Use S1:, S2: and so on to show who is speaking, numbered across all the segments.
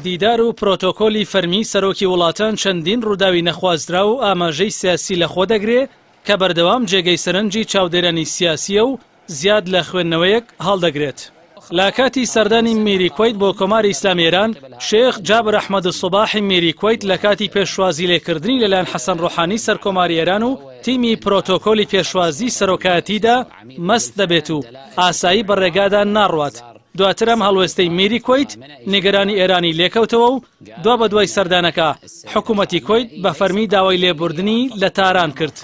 S1: دیدار و پرۆتۆکۆلی فەرمی سەرۆکی وڵاتان چەندین ڕووداوی نەخوازرا و ئاماژەی سیاسی لەخۆ دەگرێت کە بەردەوام جێگەی سەرنجی چاودێرانی سیاسیە و زیاد لە خوێندنەوەیەک هەڵدەگرێت. لە کاتی سەردانی میری کویت بۆ کۆماری ئیسلامی ئێران شێخ جابر ئەحمەد سوباحی میری کویت لە کاتی پێشوازی لێکردنی لەلایەن حەسەن ڕۆحانی سەرکۆماری ئێران و تیمی پرۆتۆکۆلی پێشوازی سەرۆکایەتیدا مەست دەبێت و ئاسایی بەڕێگادا ناڕوات. دواتر ئەم هەڵوێستەی میری کویت نیگەرانی ئێرانی لێکەوتەوە و دوا بە دوای سەردانەکە حکوومەتی کویت بە فەرمی داوای لێبوردنی لە تاران کرد.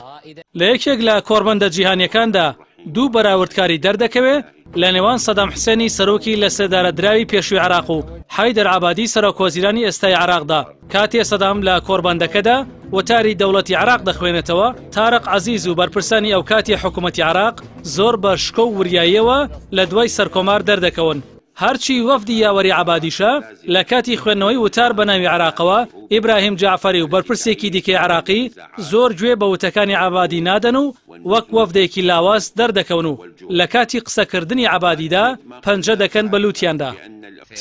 S1: لە یەکێک لە کۆڕبەندە جیهانیەکاندا دوو بەراوردکاری دەردەکەوێت لە نێوان سەدام حوسێنی سەرۆکی لە سێدارەدراوی پێشووی عێراق و حەیدەر عەبادی سەرۆکوەزیرانی ئێستای عێراقدا. کاتێ سەدام لە کۆڕبەندەکەدا وەتاری دەوڵەتی عێراق دەخوێنێتەوە، تارق عەزیز و بەرپرسانی ئەو کاتی حکوومەتی عێراق زۆر بە شکۆ و وریاییەوە لە دوای سەرکۆمار دەردەکەون. هەرچی وەفدی یاوەری عەبادیشە لە کاتی خوێندنەوەی وتار بە ناوی عێراقەوە ئیبراهیم جعفەری و بەرپرسێکی دیکەی عێراقی زۆر گوێ بە وتەکانی عەبادی نادەن و وەک وەفدێکی لاواز دەردەکەون و لە کاتی قسەکردنی عەبادیدا پەنجە دەکەن بە لووتیاندا.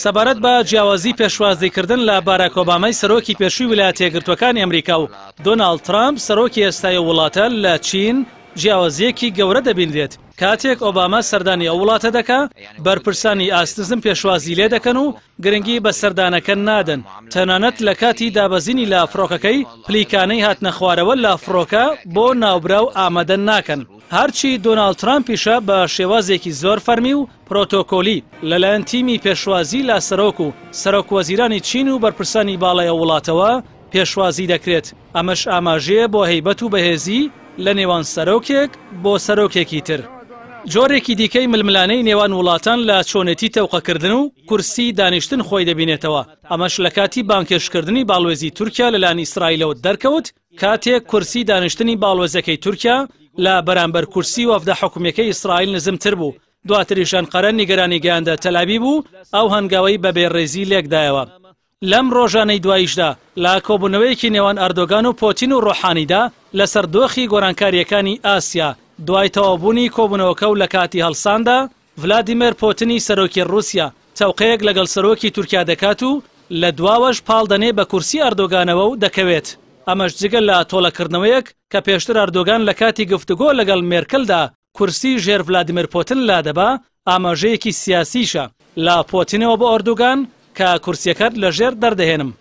S1: سەبارەت بە جیاوازی پێشوازیکردن لە باراک ئۆبامای سەرۆکی پێشووی ویلایەتە یەکگرتووەکانی ئەمریکا و دۆناڵد ترامپ سەرۆکی ئێستای وڵاتە لە چین جیاوازیەکی گەورە دەبینرێت. کاتێک ئۆباما سەردانی ئەو وڵاتە دەکا بەرپرسانی ئاستزم پێشوازی لێ دەکەن و گرنگی بە سەردانەکە نادەن. تەنانەت لە کاتی دابەزینی لە فڕۆکەکەی پلیکانەی هاتنە خوارەوە لە فڕۆکە بۆ ناوبراو ئامادە ناکەن. هەرچی دۆناڵد ترامپیشە بە شێوازێکی زۆر فەرمی و پرۆتۆکۆلی لەلایەن تیمی پێشوازی لا سەرۆک و سەرۆکوەزیرانی چین و بەرپرسانی باڵای وڵاتەوە پێشوازی دەکرێت. ئەمەش ئاماژەیە بۆ هەیبەت و بەهێزی لە نێوان سەرۆکێک بۆ سەرۆکێکی تر. جۆرێکی دیکەی ململانەی نێوان وڵاتان لە چۆنێتی تەوقەکردن و کورسی دانیشتن خۆی دەبینێتەوە. ئەمەش لە کاتی بانکێشکردنی باڵوێزی تورکیا لەلایەن ئیسرائیلەوە دەرکەوت، کاتێک کورسی دانیشتنی باڵوێزەکەی تورکیا لە بەرامبەر کورسی وەفدە حکوومیەکەی ئیسرائیل نزمتر بوو. دواتریشان قەرەن نیگەرانی گەیاندە تەل‌ئەڤیڤ و ئەو هەنگاوەی بە بێڕێزی لێکدایەوە. لەم ڕۆژانەی دواییشدا لە کۆبوونەوەیەکی نێوان ئەردۆگان و پۆتین و ڕۆحانیدا لەسەر دۆخی گۆرانکاریەکانی ئاسیا دوای تەوابوونی کۆبوونەوەکە و لە کاتی هەڵساندا ڤلادیمیر پۆتینی سەرۆکی ڕووسیا تەوقەیەک لەگەڵ سەرۆکی تورکیا دەکات و لە دواوەش پاڵدەنێ بە کورسی ئەردۆگانەوە و دەکەوێت. ئەمەش جگەل لە تۆڵەکردنەوەیەک کە پێشتر ئەردۆگان لە کاتی گفتوگۆ لەگەڵ مێرکلدا کورسی ژێر ڤلادیمیر پۆتین لادەبا، ئاماژەیەکی سیاسیشە لە پۆتینەوە بۆ ئەردۆگان کە کورسیەکەت لە ژێر دەردەهێنم.